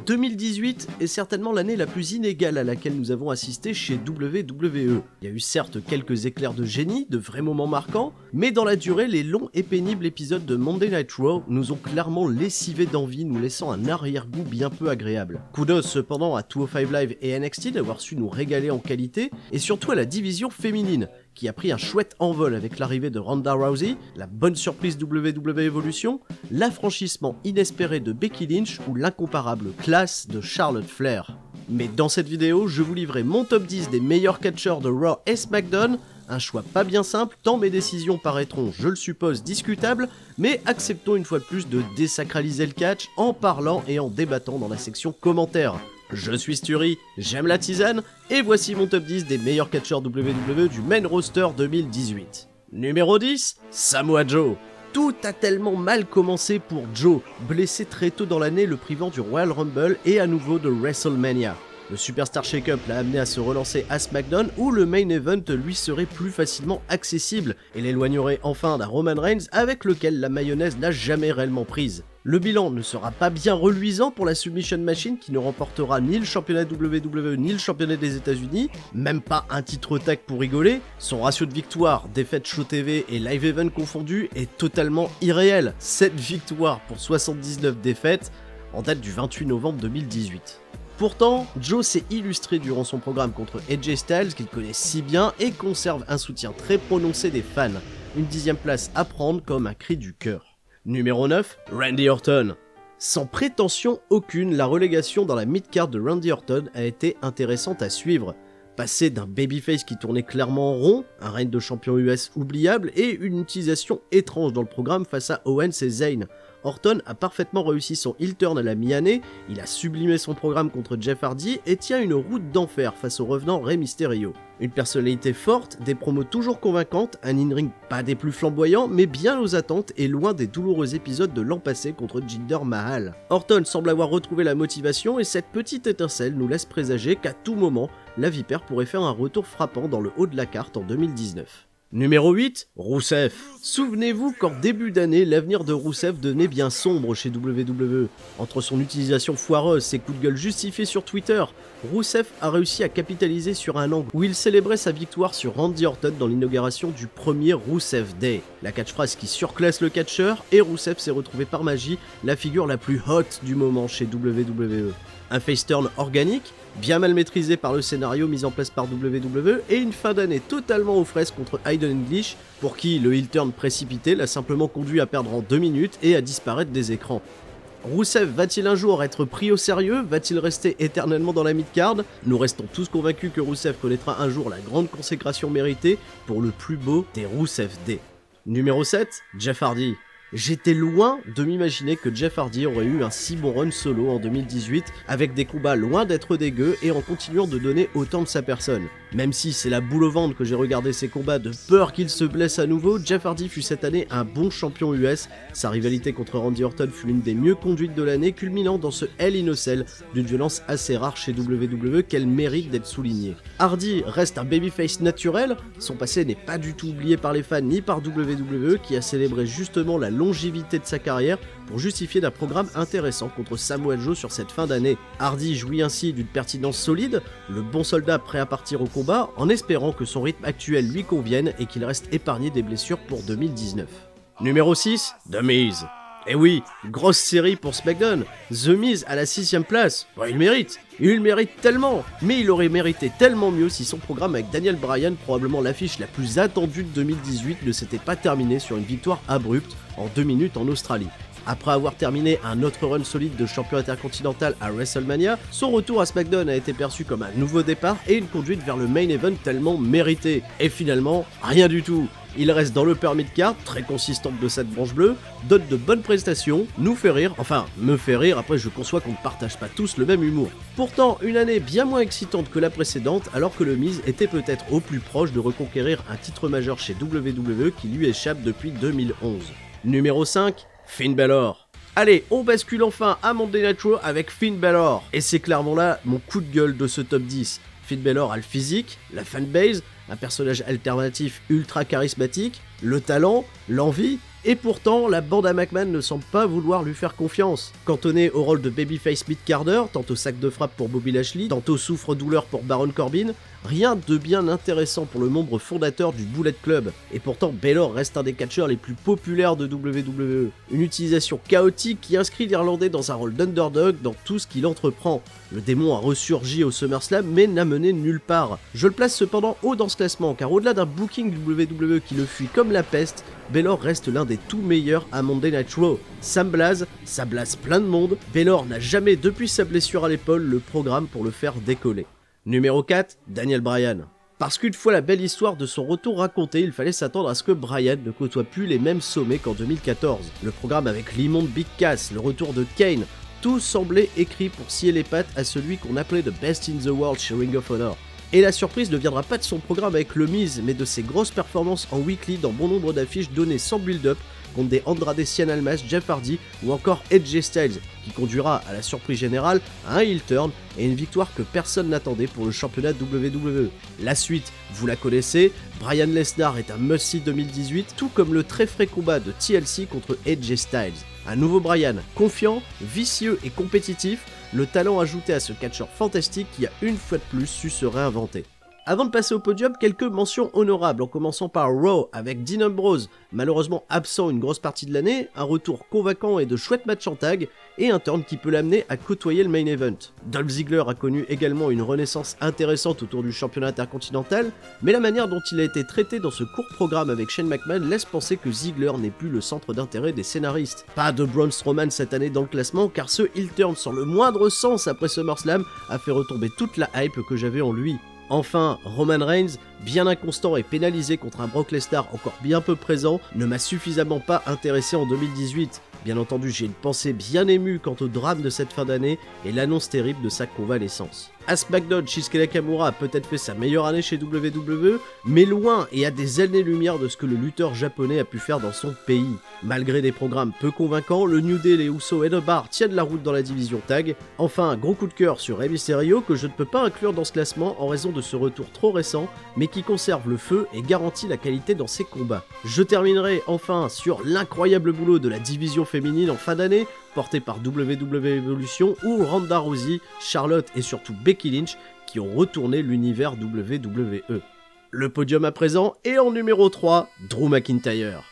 2018 est certainement l'année la plus inégale à laquelle nous avons assisté chez WWE. Il y a eu certes quelques éclairs de génie, de vrais moments marquants, mais dans la durée, les longs et pénibles épisodes de Monday Night Raw nous ont clairement lessivé d'envie, nous laissant un arrière-goût bien peu agréable. Kudos cependant à 205 Live et NXT d'avoir su nous régaler en qualité, et surtout à la division féminine, qui a pris un chouette envol avec l'arrivée de Ronda Rousey, la bonne surprise WWE Evolution, l'affranchissement inespéré de Becky Lynch ou l'incomparable classe de Charlotte Flair. Mais dans cette vidéo, je vous livrerai mon top 10 des meilleurs catcheurs de Raw et SmackDown, un choix pas bien simple tant mes décisions paraîtront, je le suppose, discutables, mais acceptons une fois de plus de désacraliser le catch en parlant et en débattant dans la section commentaires. Je suis Sturi, j'aime la tisane, et voici mon top 10 des meilleurs catcheurs WWE du main roster 2018. Numéro 10, Samoa Joe. Tout a tellement mal commencé pour Joe, blessé très tôt dans l'année le privant du Royal Rumble et à nouveau de WrestleMania. Le Superstar Shake-Up l'a amené à se relancer à SmackDown où le main event lui serait plus facilement accessible et l'éloignerait enfin d'un Roman Reigns avec lequel la mayonnaise n'a jamais réellement prise. Le bilan ne sera pas bien reluisant pour la Submission Machine qui ne remportera ni le championnat WWE ni le championnat des États-Unis, même pas un titre tag pour rigoler. Son ratio de victoires, défaites show TV et live event confondus est totalement irréel. 7 victoires pour 79 défaites en date du 28 novembre 2018. Pourtant, Joe s'est illustré durant son programme contre AJ Styles qu'il connaît si bien et conserve un soutien très prononcé des fans. Une 10e place à prendre comme un cri du cœur. Numéro 9, Randy Orton. Sans prétention aucune, la relégation dans la mid-card de Randy Orton a été intéressante à suivre. Passer d'un babyface qui tournait clairement en rond, un règne de champion US oubliable et une utilisation étrange dans le programme face à Owens et Zayn. Orton a parfaitement réussi son heel turn à la mi-année, il a sublimé son programme contre Jeff Hardy et tient une route d'enfer face au revenant Rey Mysterio. Une personnalité forte, des promos toujours convaincantes, un in-ring pas des plus flamboyants mais bien aux attentes et loin des douloureux épisodes de l'an passé contre Jinder Mahal. Orton semble avoir retrouvé la motivation et cette petite étincelle nous laisse présager qu'à tout moment, la Vipère pourrait faire un retour frappant dans le haut de la carte en 2019. Numéro 8, Rusev. Souvenez-vous qu'en début d'année, l'avenir de Rusev devenait bien sombre chez WWE. Entre son utilisation foireuse, ses coups de gueule justifiés sur Twitter, Rusev a réussi à capitaliser sur un angle où il célébrait sa victoire sur Randy Orton dans l'inauguration du premier Rusev Day. La catchphrase qui surclasse le catcheur et Rusev s'est retrouvé par magie la figure la plus hot du moment chez WWE. Un face turn organique, bien mal maîtrisé par le scénario mis en place par WWE et une fin d'année totalement aux fraises contre Aiden English pour qui le heel turn précipité l'a simplement conduit à perdre en 2 minutes et à disparaître des écrans. Rusev va-t-il un jour être pris au sérieux? Va-t-il rester éternellement dans la mid-card? Nous restons tous convaincus que Rusev connaîtra un jour la grande consécration méritée pour le plus beau des Rusev Day. Numéro 7, Jeff Hardy. J'étais loin de m'imaginer que Jeff Hardy aurait eu un si bon run solo en 2018 avec des combats loin d'être dégueux et en continuant de donner autant de sa personne. Même si c'est la boule au ventre que j'ai regardé ses combats de peur qu'il se blesse à nouveau, Jeff Hardy fut cette année un bon champion US. Sa rivalité contre Randy Orton fut l'une des mieux conduites de l'année, culminant dans ce Hell in a Cell d'une violence assez rare chez WWE qu'elle mérite d'être soulignée. Hardy reste un babyface naturel, son passé n'est pas du tout oublié par les fans ni par WWE qui a célébré justement la longévité de sa carrière pour justifier d'un programme intéressant contre Samoa Joe sur cette fin d'année. Hardy jouit ainsi d'une pertinence solide, le bon soldat prêt à partir au combat, en espérant que son rythme actuel lui convienne et qu'il reste épargné des blessures pour 2019. Numéro 6, The Miz. Et oui, grosse série pour SmackDown, The Miz à la 6ème place, bon, il le mérite tellement, mais il aurait mérité tellement mieux si son programme avec Daniel Bryan, probablement l'affiche la plus attendue de 2018, ne s'était pas terminé sur une victoire abrupte en 2 minutes en Australie. Après avoir terminé un autre run solide de champion intercontinental à WrestleMania, son retour à SmackDown a été perçu comme un nouveau départ et une conduite vers le main event tellement mérité. Et finalement, rien du tout. Il reste dans le permis de carte, très consistante de cette branche bleue, donne de bonnes prestations, nous fait rire, enfin me fait rire, après je conçois qu'on ne partage pas tous le même humour. Pourtant, une année bien moins excitante que la précédente, alors que le Miz était peut-être au plus proche de reconquérir un titre majeur chez WWE qui lui échappe depuis 2011. Numéro 5, Finn Balor. Allez, on bascule enfin à Monday Night Raw avec Finn Balor. Et c'est clairement là mon coup de gueule de ce top 10. Finn Balor a le physique, la fanbase, un personnage alternatif ultra charismatique, le talent, l'envie, Et pourtant, la bande à McMahon ne semble pas vouloir lui faire confiance. Cantonné au rôle de babyface mid-carder, tantôt sac de frappe pour Bobby Lashley, tantôt souffre-douleur pour Baron Corbin, rien de bien intéressant pour le membre fondateur du Bullet Club. Et pourtant, Baylor reste un des catcheurs les plus populaires de WWE. Une utilisation chaotique qui inscrit l'Irlandais dans un rôle d'underdog dans tout ce qu'il entreprend. Le démon a ressurgi au SummerSlam mais n'a mené nulle part. Je le place cependant haut dans ce classement car au-delà d'un booking WWE qui le fuit comme la peste, Baylor reste l'un des tout meilleurs à Monday Night Raw. Ça blase plein de monde, Baylor n'a jamais depuis sa blessure à l'épaule le programme pour le faire décoller. Numéro 4, Daniel Bryan. Parce qu'une fois la belle histoire de son retour racontée, il fallait s'attendre à ce que Bryan ne côtoie plus les mêmes sommets qu'en 2014. Le programme avec l'immonde Big Cass, le retour de Kane, tout semblait écrit pour scier les pattes à celui qu'on appelait The Best in the World chez Ring of Honor. Et la surprise ne viendra pas de son programme avec le Miz, mais de ses grosses performances en weekly dans bon nombre d'affiches données sans build-up contre des Andrade Cien Almas, Jeff Hardy ou encore AJ Styles, qui conduira à la surprise générale à un heel turn et une victoire que personne n'attendait pour le championnat WWE. La suite, vous la connaissez, Bryan Lesnar est un must-see 2018, tout comme le très frais combat de TLC contre AJ Styles. Un nouveau Bryan, confiant, vicieux et compétitif, le talent ajouté à ce catcheur fantastique qui a une fois de plus su se réinventer. Avant de passer au podium, quelques mentions honorables, en commençant par Raw avec Dean Ambrose, malheureusement absent une grosse partie de l'année, un retour convaincant et de chouettes matchs en tag, et un turn qui peut l'amener à côtoyer le main event. Dolph Ziggler a connu également une renaissance intéressante autour du championnat intercontinental, mais la manière dont il a été traité dans ce court programme avec Shane McMahon laisse penser que Ziggler n'est plus le centre d'intérêt des scénaristes. Pas de Braun Strowman cette année dans le classement, car ce heel turn sans le moindre sens après SummerSlam a fait retomber toute la hype que j'avais en lui. Enfin, Roman Reigns, bien inconstant et pénalisé contre un Brock Lesnar encore bien peu présent, ne m'a suffisamment pas intéressé en 2018. Bien entendu, j'ai une pensée bien émue quant au drame de cette fin d'année et l'annonce terrible de sa convalescence. À SmackDown, Shinsuke Nakamura a peut-être fait sa meilleure année chez WWE, mais loin et à des années-lumière de ce que le lutteur japonais a pu faire dans son pays. Malgré des programmes peu convaincants, le New Day, les Usos et The Bar tiennent la route dans la division tag. Enfin, un gros coup de cœur sur Rey Mysterio que je ne peux pas inclure dans ce classement en raison de ce retour trop récent, mais qui conserve le feu et garantit la qualité dans ses combats. Je terminerai enfin sur l'incroyable boulot de la division féminine en fin d'année, portée par WWE Evolution, où Ronda Rousey, Charlotte et surtout Becky Lynch qui ont retourné l'univers WWE. Le podium à présent est en numéro 3, Drew McIntyre.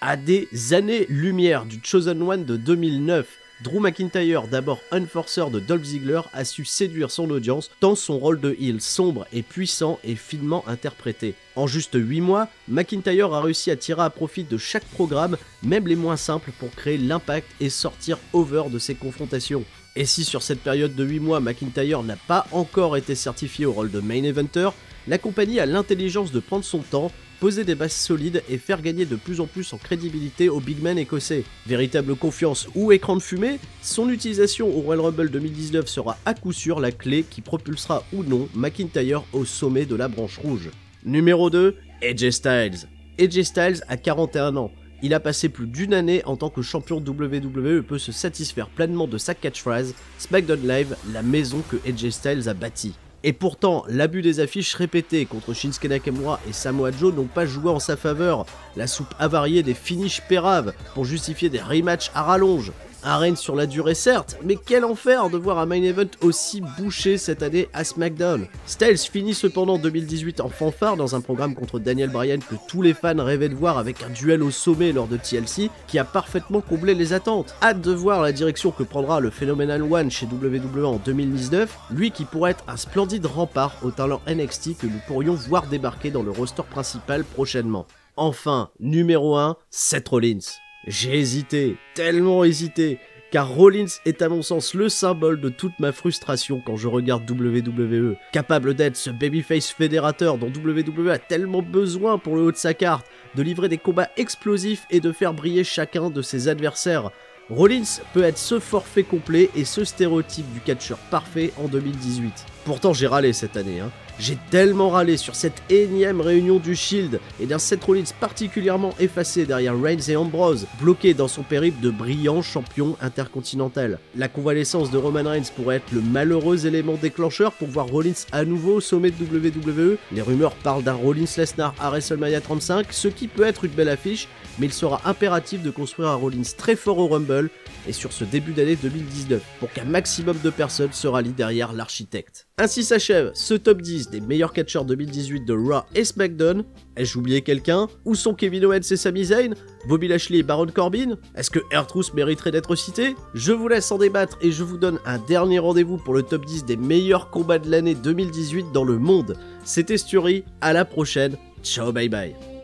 À des années-lumière du Chosen One de 2009, Drew McIntyre, d'abord enforcer de Dolph Ziggler, a su séduire son audience tant son rôle de heel sombre et puissant est finement interprété. En juste 8 mois, McIntyre a réussi à tirer à profit de chaque programme, même les moins simples, pour créer l'impact et sortir over de ses confrontations. Et si sur cette période de 8 mois, McIntyre n'a pas encore été certifié au rôle de main eventer, la compagnie a l'intelligence de prendre son temps, poser des bases solides et faire gagner de plus en plus en crédibilité au big man écossais. Véritable confiance ou écran de fumée, son utilisation au Royal Rumble 2019 sera à coup sûr la clé qui propulsera ou non McIntyre au sommet de la branche rouge. Numéro 2, AJ Styles. AJ Styles a 41 ans. Il a passé plus d'une année en tant que champion WWE et peut se satisfaire pleinement de sa catchphrase « SmackDown Live, la maison que AJ Styles a bâtie ». Et pourtant, l'abus des affiches répétées contre Shinsuke Nakamura et Samoa Joe n'ont pas joué en sa faveur. La soupe avariée des finishes péraves pour justifier des rematchs à rallonge. Un règne sur la durée certes, mais quel enfer de voir un main event aussi bouché cette année à SmackDown. Styles finit cependant 2018 en fanfare dans un programme contre Daniel Bryan que tous les fans rêvaient de voir avec un duel au sommet lors de TLC qui a parfaitement comblé les attentes. Hâte de voir la direction que prendra le Phenomenal One chez WWE en 2019, lui qui pourrait être un splendide rempart au talent NXT que nous pourrions voir débarquer dans le roster principal prochainement. Enfin, numéro 1, Seth Rollins. J'ai hésité, tellement hésité, car Rollins est à mon sens le symbole de toute ma frustration quand je regarde WWE. Capable d'être ce babyface fédérateur dont WWE a tellement besoin pour le haut de sa carte, de livrer des combats explosifs et de faire briller chacun de ses adversaires. Rollins peut être ce forfait complet et ce stéréotype du catcheur parfait en 2018. Pourtant j'ai râlé cette année, J'ai tellement râlé sur cette énième réunion du Shield et d'un Seth Rollins particulièrement effacé derrière Reigns et Ambrose, bloqué dans son périple de brillant champion intercontinental. La convalescence de Roman Reigns pourrait être le malheureux élément déclencheur pour voir Rollins à nouveau au sommet de WWE. Les rumeurs parlent d'un Rollins-Lesnar à WrestleMania 35, ce qui peut être une belle affiche, mais il sera impératif de construire un Rollins très fort au Rumble et sur ce début d'année 2019 pour qu'un maximum de personnes se rallient derrière l'architecte. Ainsi s'achève ce top 10 des meilleurs catcheurs 2018 de Raw et SmackDown. Ai-je oublié quelqu'un? Où sont Kevin Owens et Sami Zayn? Bobby Lashley et Baron Corbin? Est-ce que R-Truth mériterait d'être cité? Je vous laisse en débattre et je vous donne un dernier rendez-vous pour le top 10 des meilleurs combats de l'année 2018 dans le monde. C'était Sturi, à la prochaine, ciao bye bye.